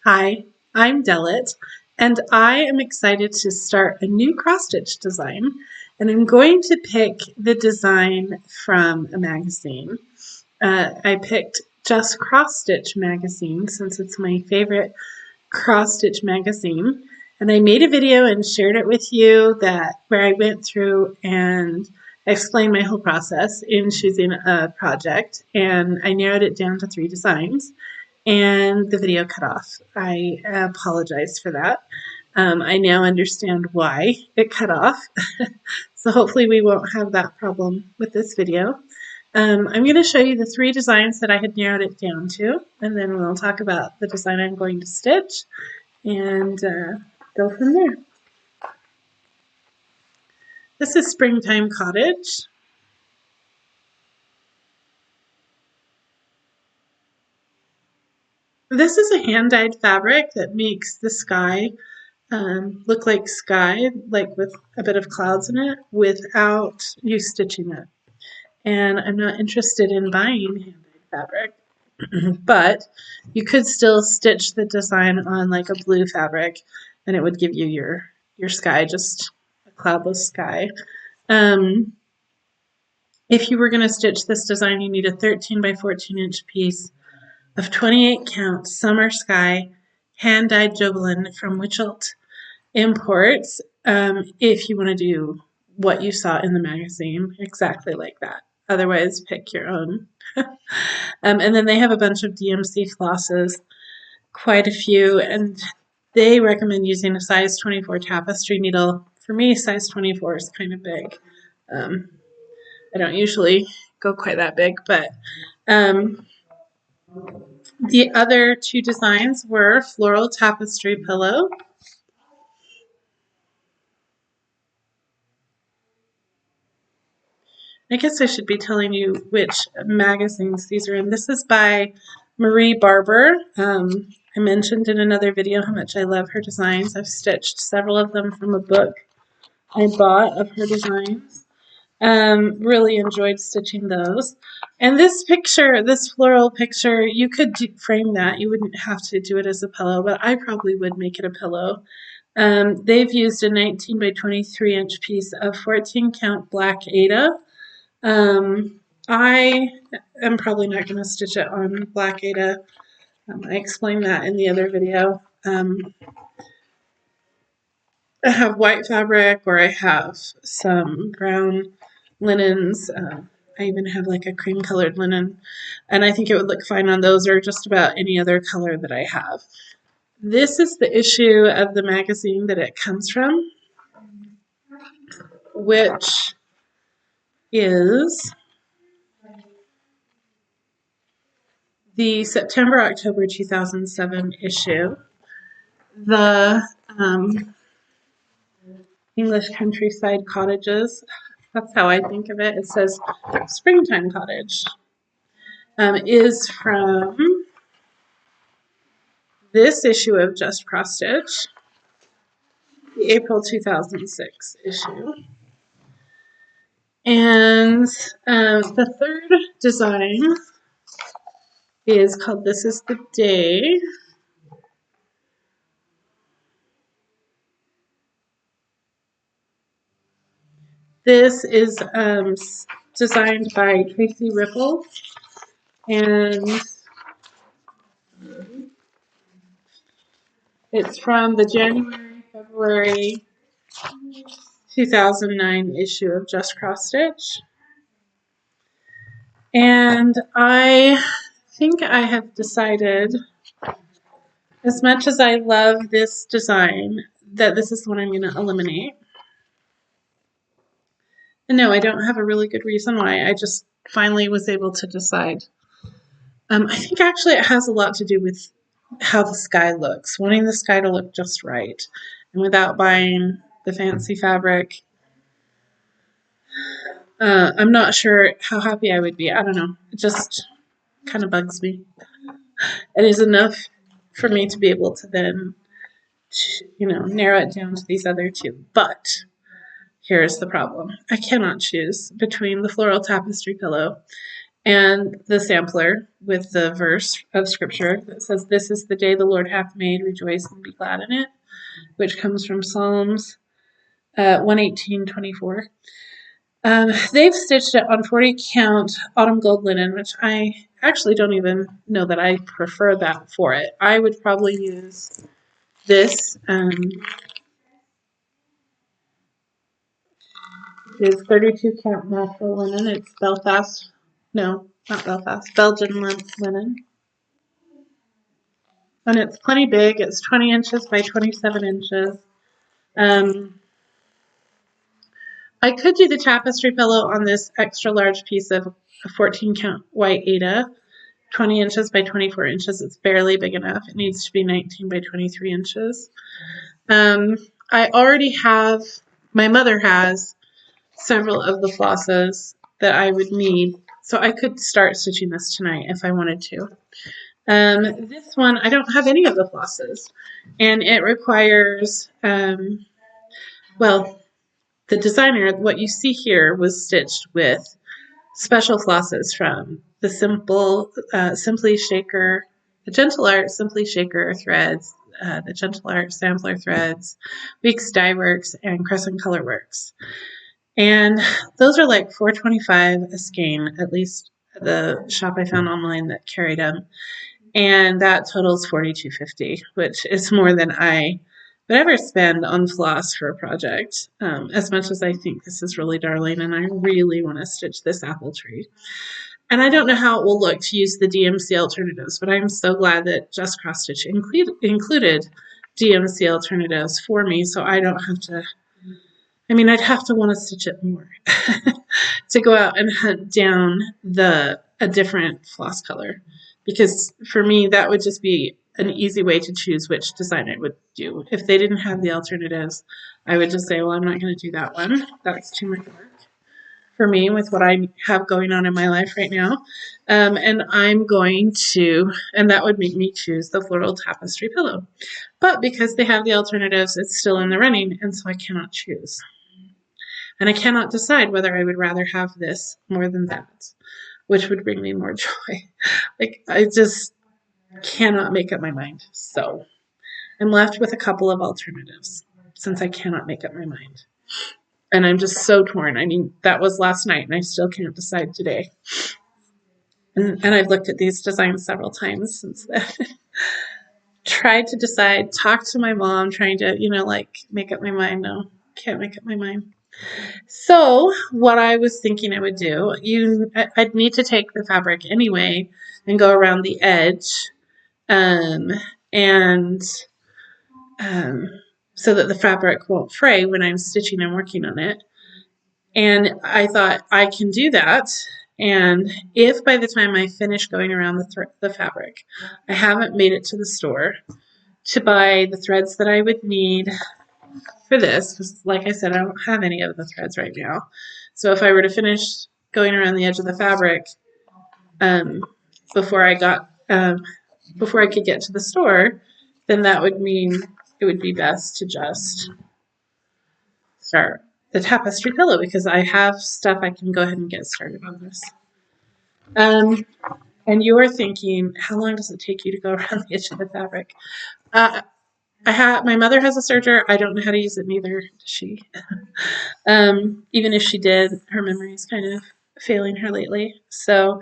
Hi, I'm Delit, and I am excited to start a new cross-stitch design. And I'm going to pick the design from a magazine. I picked Just Cross Stitch magazine since it's my favorite cross-stitch magazine. And I made a video and shared it with you where I went through and explained my whole process in choosing a project. And I narrowed it down to 3 designs and the video cut off. I apologize for that. I now understand why it cut off. So hopefully we won't have that problem with this video. I'm going to show you the 3 designs that I had narrowed it down to, and then we'll talk about the design I'm going to stitch and go from there. This is Springtime Cottage. This is a hand-dyed fabric that makes the sky look like sky, like with a bit of clouds in it, without you stitching it. And I'm not interested in buying hand-dyed fabric, but you could still stitch the design on like a blue fabric, and it would give you your sky, just a cloudless sky. If you were going to stitch this design, you need a 13 by 14 inch piece of 28 count summer sky hand-dyed Jobelin from Wichelt Imports, if you want to do what you saw in the magazine, exactly like that. Otherwise, pick your own. And then they have a bunch of DMC flosses, quite a few, and they recommend using a size 24 tapestry needle. For me, size 24 is kind of big. I don't usually go quite that big, but the other 2 designs were Floral Tapestry Pillow. I guess I should be telling you which magazines these are in. This is by Marie Barber. I mentioned in another video how much I love her designs. I've stitched several of them from a book I bought of her designs. Really enjoyed stitching those. And this picture, this floral picture, you could frame that. You wouldn't have to do it as a pillow, but I probably would make it a pillow. They've used a 19 by 23 inch piece of 14 count black Aida. I am probably not going to stitch it on black Aida. I explained that in the other video. I have white fabric, or I have some brown linens. I even have like a cream colored linen, and I think it would look fine on those or just about any other color that I have. This is the issue of the magazine that it comes from, which is the September-October 2007 issue. The English Countryside Cottages, that's how I think of it. It says Springtime Cottage, is from this issue of Just Cross Stitch, the April 2006 issue. And the 3rd design is called This Is the Day. This is designed by Tracy Ripple, and it's from the January-February 2009 issue of Just Cross Stitch. And I think I have decided, as much as I love this design, that this is the one I'm going to eliminate. And no, I don't have a really good reason why. I just finally was able to decide. I think actually it has a lot to do with how the sky looks, wanting the sky to look just right, and without buying the fancy fabric. I'm not sure how happy I would be. I don't know. It just kind of bugs me. It is enough for me to be able to then, narrow it down to these other 2. But here's the problem. I cannot choose between the Floral Tapestry Pillow and the sampler with the verse of scripture that says, "This is the day the Lord hath made, rejoice and be glad in it," which comes from Psalms 118:24. They've stitched it on 40 count autumn gold linen, which I actually don't even know that I prefer that for it. I would probably use this. Is 32 count natural linen. It's Belfast. No, not Belfast. Belgian linen. And it's plenty big. It's 20 inches by 27 inches. I could do the tapestry pillow on this extra large piece of 14 count white Aida, 20 inches by 24 inches. It's barely big enough. It needs to be 19 by 23 inches. I already have, my mother has several of the flosses that I would need, so I could start stitching this tonight if I wanted to. This one, I don't have any of the flosses, and it requires, well, the designer, what you see here was stitched with special flosses from the Simply Shaker, the Gentle Art Simply Shaker threads, the Gentle Art Sampler threads, Weeks Dye Works, and Crescent Color Works. And those are like $4.25 a skein, at least the shop I found online that carried them. And that totals $42.50, which is more than I would ever spend on floss for a project. As much as I think this is really darling, and I really want to stitch this apple tree. And I don't know how it will look to use the DMC alternatives, but I'm so glad that Just Cross Stitch included DMC alternatives for me, so I don't have to. I mean, I'd have to want to stitch it more to go out and hunt down a different floss color, because for me that would just be an easy way to choose which design I would do. If they didn't have the alternatives, I would just say, well, I'm not going to do that one. That's too much work for me with what I have going on in my life right now. And I'm going to, and that would make me choose the floral tapestry pillow. But because they have the alternatives, it's still in the running, and so I cannot choose. And I cannot decide whether I would rather have this more than that, which would bring me more joy. Like, I just cannot make up my mind. So I'm left with a couple of alternatives since I cannot make up my mind. And I'm just so torn. I mean, that was last night, and I still can't decide today. And I've looked at these designs several times since then. Tried to decide, talked to my mom, trying to, make up my mind. No, can't make up my mind. So what I was thinking I would do, I'd need to take the fabric anyway and go around the edge, and so that the fabric won't fray when I'm stitching and working on it. And I thought I can do that. And if by the time I finish going around the fabric, I haven't made it to the store to buy the threads that I would need for this, because like I said, I don't have any of the threads right now. So if I were to finish going around the edge of the fabric before I could get to the store, then that would mean it would be best to just start the tapestry pillow, because I have stuff I can go ahead and get started on this. And you are thinking, how long does it take you to go around the edge of the fabric? My mother has a serger. I don't know how to use it, neither does she. Even if she did, her memory is kind of failing her lately. So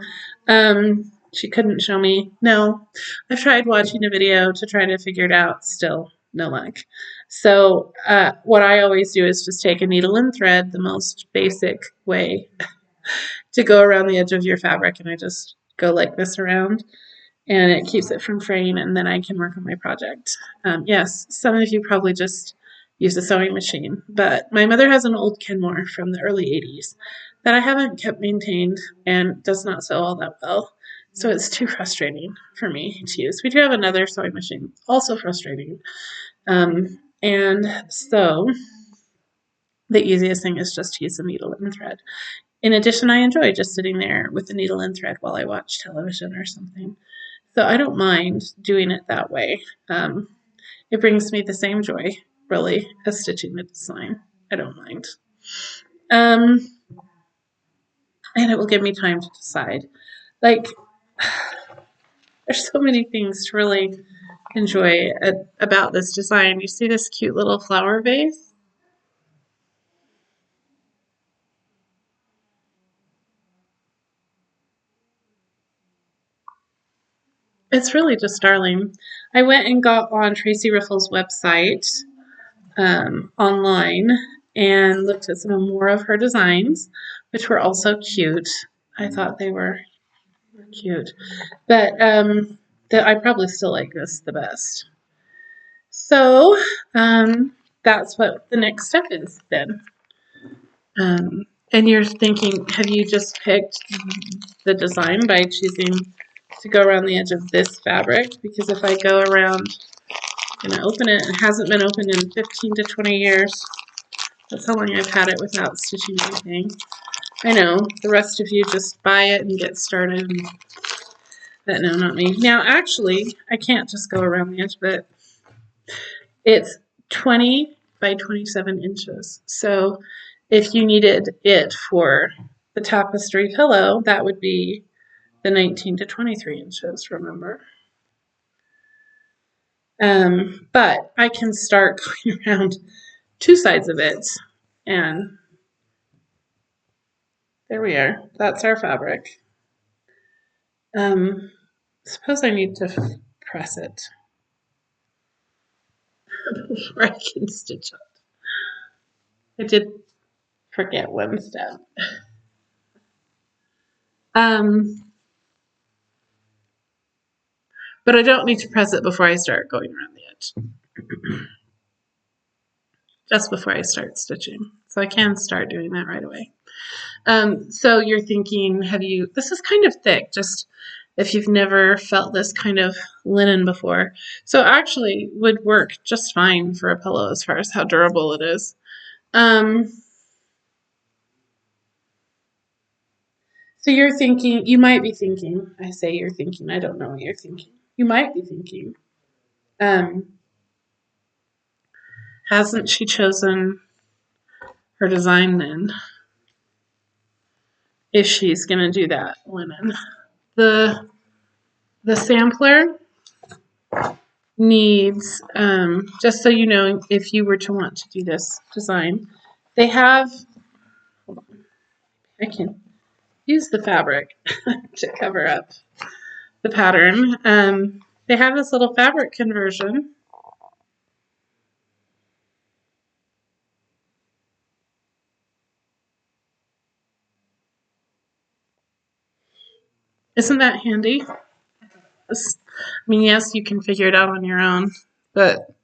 she couldn't show me. No, I've tried watching a video to try to figure it out. Still, no luck. So what I always do is just take a needle and thread, the most basic way to go around the edge of your fabric, and I just go like this around, and it keeps it from fraying, and then I can work on my project. Yes, some of you probably just use a sewing machine, but my mother has an old Kenmore from the early 80s that I haven't kept maintained and does not sew all that well, so it's too frustrating for me to use. We do have another sewing machine, also frustrating, and so the easiest thing is just to use a needle and thread. In addition, I enjoy just sitting there with the needle and thread while I watch television or something. So I don't mind doing it that way. It brings me the same joy, really, as stitching the design. I don't mind. And it will give me time to decide Like, there's so many things to really enjoy about this design. You see this cute little flower vase? It's really just darling. I went and got on Tracy Riffle's website online and looked at some more of her designs, which were also cute. I thought they were cute, but I probably still like this the best. So that's what the next step is then. And you're thinking, have you just picked the design by choosing to go around the edge of this fabric? Because if I go around, I'm going to open it. It hasn't been opened in 15 to 20 years. That's how long I've had it without stitching anything. I know, the rest of you just buy it and get started. But no, not me. Now, actually, I can't just go around the edge, but it's 20 by 27 inches. So if you needed it for the tapestry pillow, that would be the 19 to 23 inches, remember? But I can start going around two sides of it, and there we are. That's our fabric. Suppose I need to press it before I can stitch it. I did forget one step. But I don't need to press it before I start going around the edge. Just before I start stitching. So I can start doing that right away. So you're thinking, this is kind of thick, just if you've never felt this kind of linen before. So actually would work just fine for a pillow as far as how durable it is. So you're thinking, you might be thinking, I say you're thinking, I don't know what you're thinking. You might be thinking, hasn't she chosen her design then? If she's going to do that linen. The sampler needs, just so you know, if you were to want to do this design, they have, hold on, I can use the fabric to cover up the pattern. They have this little fabric conversion. Isn't that handy? I mean, yes, you can figure it out on your own, but